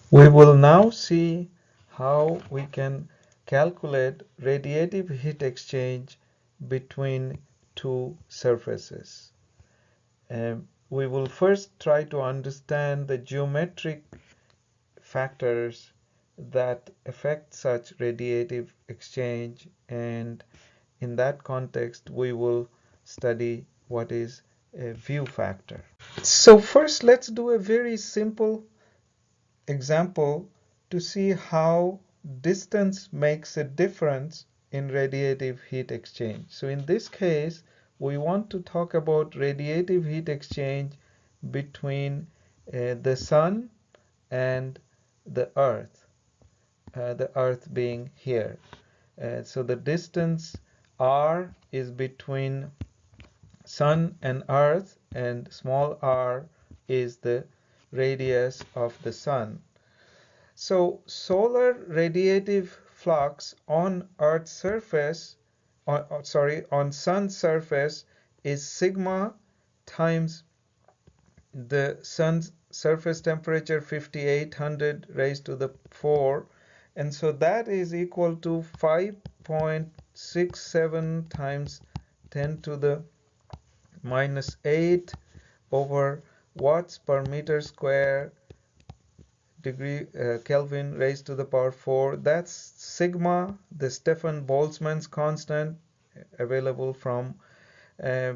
We will now see how we can calculate radiative heat exchange between two surfaces. We will first try to understand the geometric factors that affect such radiative exchange, and in that context we will study what is a view factor. So first let's do a very simple example to see how distance makes a difference in radiative heat exchange. So in this case, we want to talk about radiative heat exchange between the sun and the earth being here. So the distance r is between sun and earth, and small r is the radius of the sun. So solar radiative flux on Earth's surface, on Sun's surface, is sigma times the Sun's surface temperature 5800 raised to the 4, and so that is equal to 5.67 times 10 to the minus 8 over watts per meter square degree Kelvin raised to the power 4. That's sigma, the Stefan Boltzmann's constant, available from uh,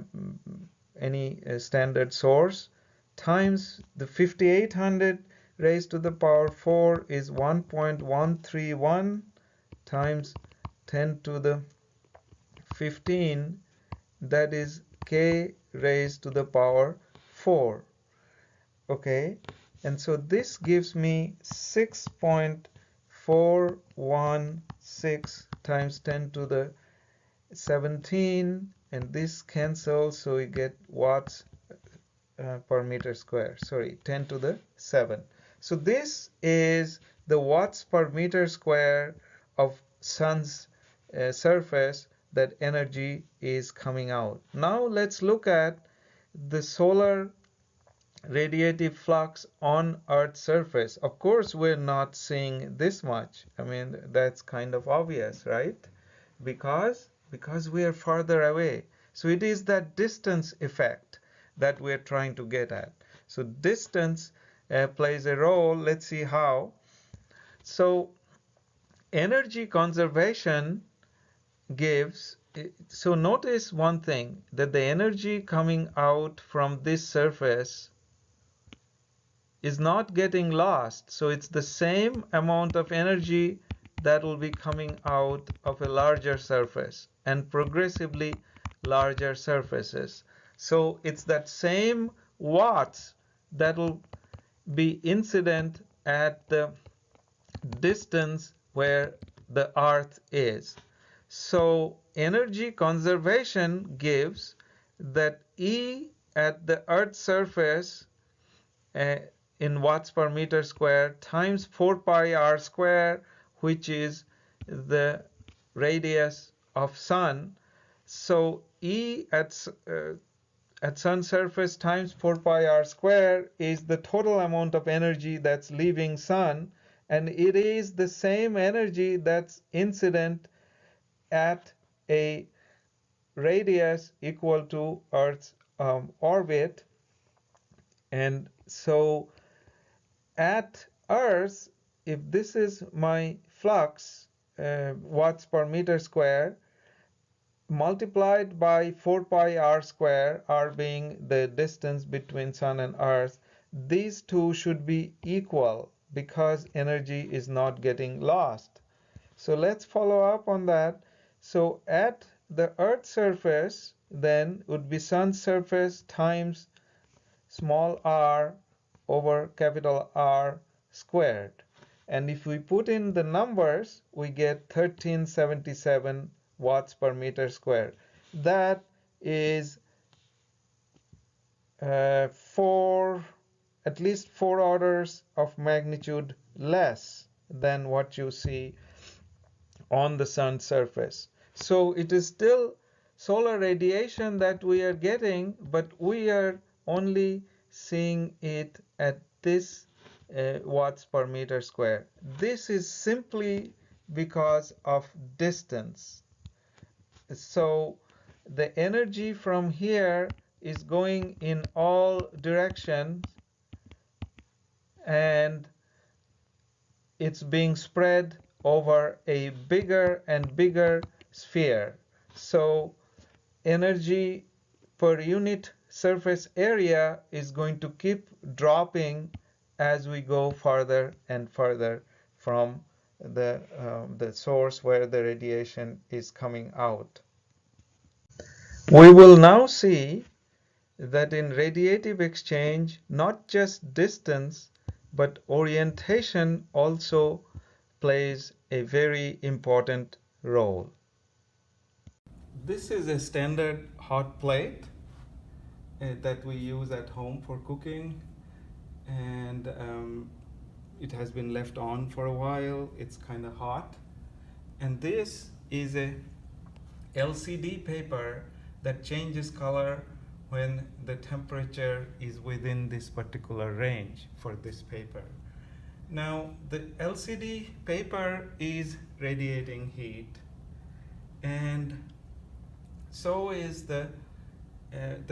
any standard source, times the 5800 raised to the power 4 is 1.131 times 10 to the 15, that is k raised to the power 4. Okay, and so this gives me 6.416 times 10 to the 17, and this cancels, so we get watts per meter square, sorry, 10 to the 7. So this is the watts per meter square of sun's surface that energy is coming out. Now let's look at the solar radiative flux on Earth's surface. Of course, we're not seeing this much. I mean, that's kind of obvious, right? Because we are farther away. So it is that distance effect that we're trying to get at. So distance plays a role. Let's see how. So energy conservation gives, so notice one thing, that the energy coming out from this surface is not getting lost. So it's the same amount of energy that will be coming out of a larger surface and progressively larger surfaces. So it's that same watts that will be incident at the distance where the Earth is. So energy conservation gives that E at the Earth's surface in watts per meter square times 4 pi r square, which is the radius of sun. So E at sun surface times 4 pi r square is the total amount of energy that's leaving sun, and it is the same energy that's incident at a radius equal to Earth's orbit. And so at Earth, if this is my flux, watts per meter square, multiplied by 4 pi r square, r being the distance between sun and Earth, these two should be equal because energy is not getting lost. So let's follow up on that. So at the Earth's surface, then would be sun's surface times small r over capital R squared. And if we put in the numbers, we get 1377 watts per meter square. That is at least 4 orders of magnitude less than what you see on the sun's surface. So it is still solar radiation that we are getting, but we are only seeing it at this watts per meter square. This is simply because of distance. So the energy from here is going in all directions, and it's being spread over a bigger and bigger sphere. So energy per unit surface area is going to keep dropping as we go further and further from the source where the radiation is coming out. We will now see that in radiative exchange, not just distance, but orientation also plays a very important role. This is a standard hot plate that we use at home for cooking, and it has been left on for a while. It's kind of hot, and this is a LCD paper that changes color when the temperature is within this particular range for this paper. Now the LCD paper is radiating heat, and so is the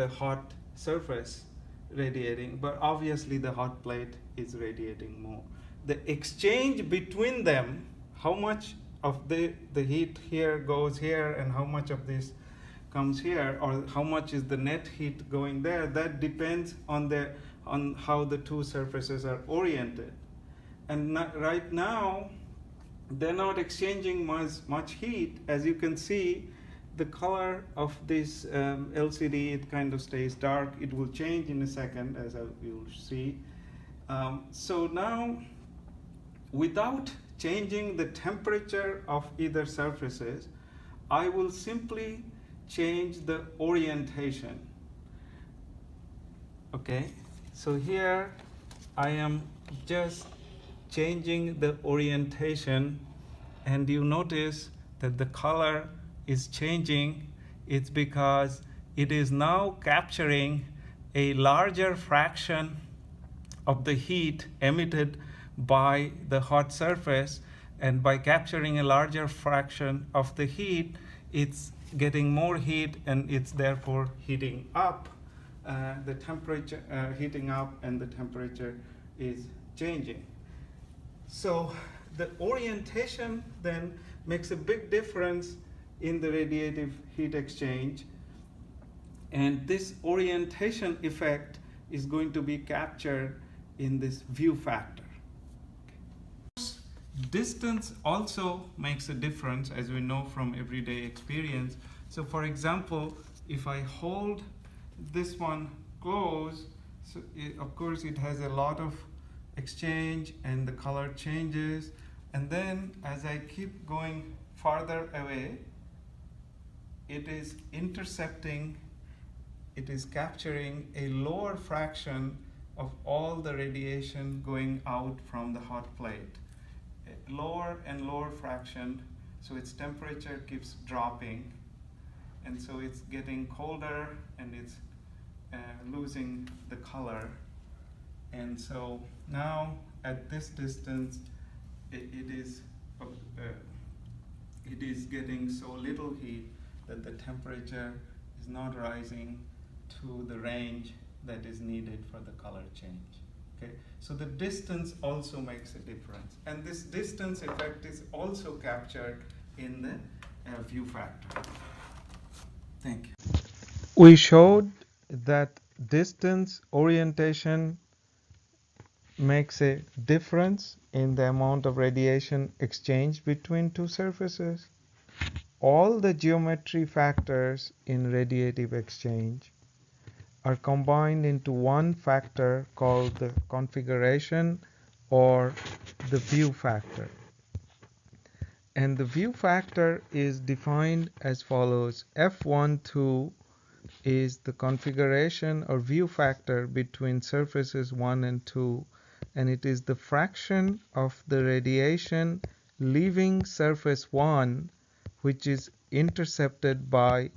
hot surface radiating, but obviously the hot plate is radiating more. The exchange between them, how much of the heat here goes here and how much of this comes here, or how much is the net heat going there, that depends on how the two surfaces are oriented. And right now they're not exchanging much heat. As you can see, the color of this LCD, it kind of stays dark. It will change in a second, as you'll see. So now, without changing the temperature of either surfaces, I will simply change the orientation. Okay, so here I am just changing the orientation, and you notice that the color is changing. It's because it is now capturing a larger fraction of the heat emitted by the hot surface, and by capturing a larger fraction of the heat, it's getting more heat, and it's therefore heating up. The temperature heating up, and the temperature is changing. So the orientation then makes a big difference in the radiative heat exchange, and this orientation effect is going to be captured in this view factor. Distance also makes a difference, as we know from everyday experience. So for example, if I hold this one close, so of course it has a lot of exchange and the color changes, and then as I keep going farther away, it is intercepting, it is capturing a lower fraction of all the radiation going out from the hot plate. A lower and lower fraction, so its temperature keeps dropping, and so it's getting colder, and it's losing the color. And so now at this distance, it is getting so little heat that the temperature is not rising to the range that is needed for the color change. Okay, so the distance also makes a difference, and this distance effect is also captured in the view factor. Thank you. We showed that distance orientation makes a difference in the amount of radiation exchange between two surfaces. All the geometry factors in radiative exchange are combined into one factor called the configuration or the view factor. And the view factor is defined as follows. F12 is the configuration or view factor between surfaces 1 and 2, and it is the fraction of the radiation leaving surface 1 which is intercepted by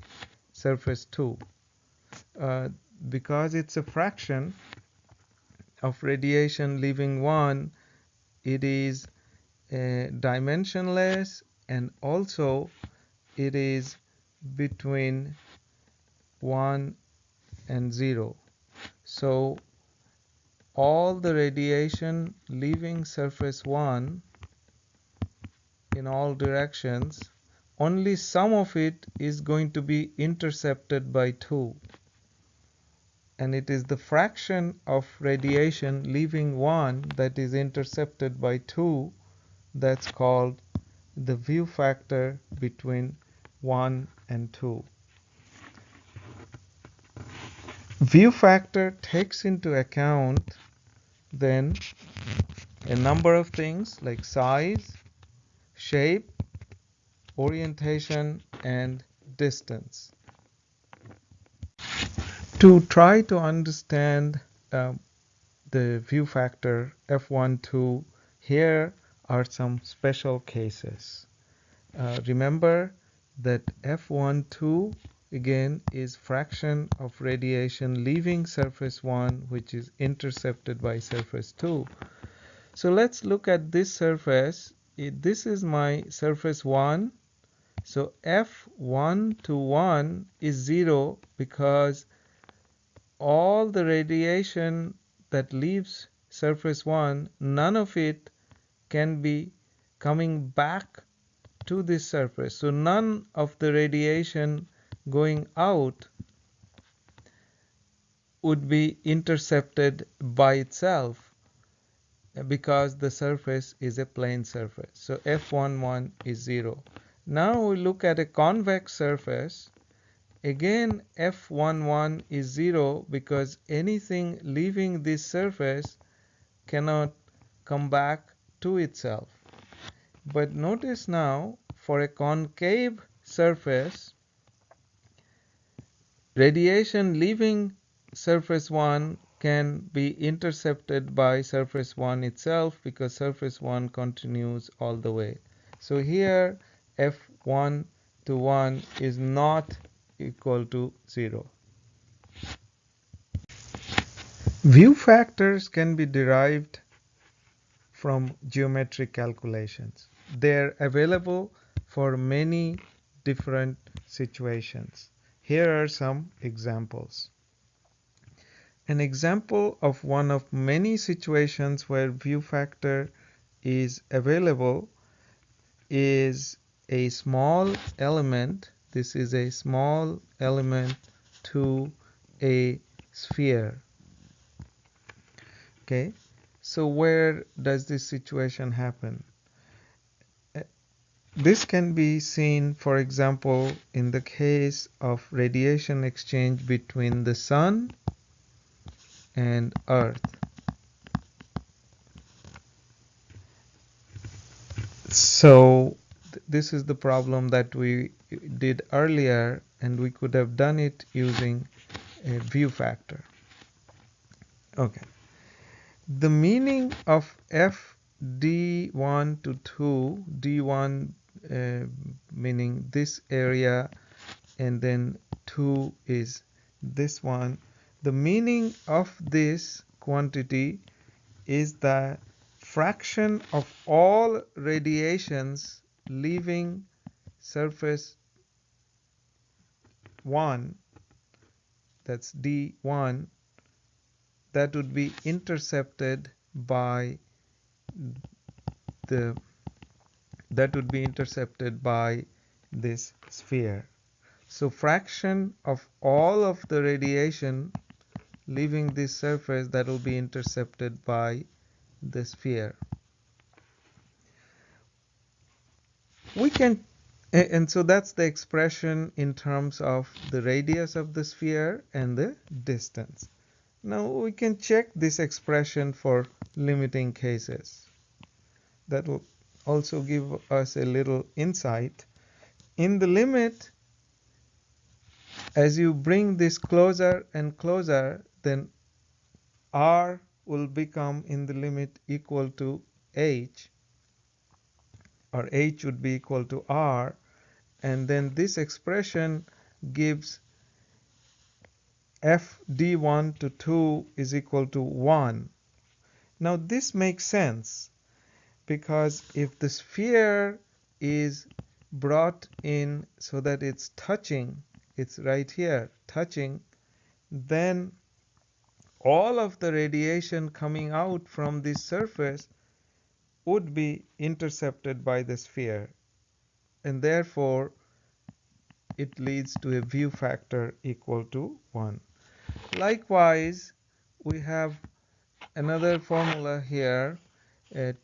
surface 2. Because it's a fraction, of radiation leaving 1, it is dimensionless, and also it is between 1 and 0. So all the radiation leaving surface 1 in all directions, only some of it is going to be intercepted by 2. And it is the fraction of radiation leaving 1 that is intercepted by 2 that's called the view factor between 1 and 2. View factor takes into account then a number of things like size, shape, orientation, and distance. To try to understand the view factor F12, here are some special cases. Remember that F12 again is fraction of radiation leaving surface 1, which is intercepted by surface 2. So let's look at this surface. This is my surface 1. So F1 to 1 is 0 because all the radiation that leaves surface 1, none of it can be coming back to this surface. So none of the radiation going out would be intercepted by itself because the surface is a plane surface. So F11 is 0. Now we look at a convex surface. Again, F11 is 0 because anything leaving this surface cannot come back to itself. But notice now, for a concave surface, radiation leaving surface 1 can be intercepted by surface 1 itself because surface 1 continues all the way. So here F1 to 1 is not equal to 0. View factors can be derived from geometric calculations. They're available for many different situations. Here are some examples. An example of one of many situations where view factor is available is a small element. This is a small element to a sphere. Okay, so where does this situation happen? This can be seen, for example, in the case of radiation exchange between the sun and Earth. So this is the problem that we did earlier, and we could have done it using a view factor. Okay. The meaning of F D1 to 2, D1 meaning this area, and then 2 is this one. The meaning of this quantity is the fraction of all radiations leaving surface 1, that's D1, that would be intercepted by this sphere. So fraction of all of the radiation leaving this surface that will be intercepted by the sphere. And so that's the expression in terms of the radius of the sphere and the distance. Now we can check this expression for limiting cases. That will also give us a little insight. In the limit, as you bring this closer and closer, then R will become in the limit equal to H, or H would be equal to R, and then this expression gives F D1 to 2 is equal to 1. Now this makes sense because if the sphere is brought in so that it's touching, it's right here touching, then all of the radiation coming out from this surface would be intercepted by the sphere, and therefore it leads to a view factor equal to 1. Likewise, we have another formula here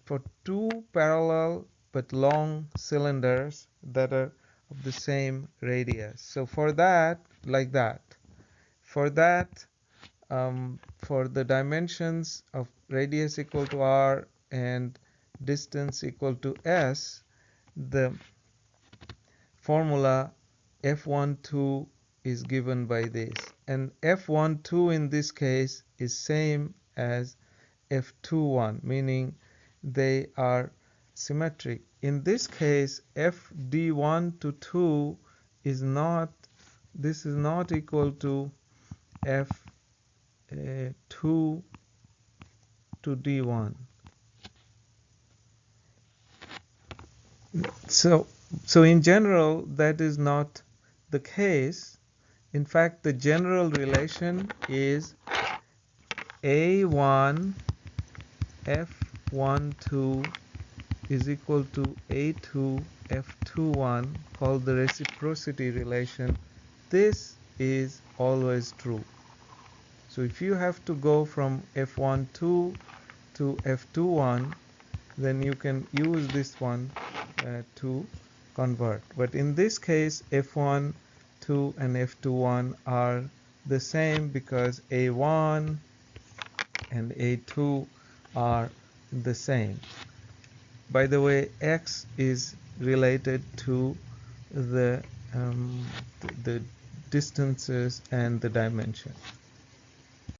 for two parallel but long cylinders that are of the same radius. So for that, like that, for that, for the dimensions of radius equal to r and distance equal to s, the formula F12 is given by this, and F12 in this case is same as F21, meaning they are symmetric. In this case, FD1 to 2 is not, this is not equal to F2 to D1. So in general, that is not the case. In fact, the general relation is A1 F12 is equal to A2 F21, called the reciprocity relation. This is always true. So if you have to go from F12 to F21, then you can use this one to convert. But in this case, F12 and F21 are the same because A1 and A2 are the same. By the way, X is related to the distances and the dimension.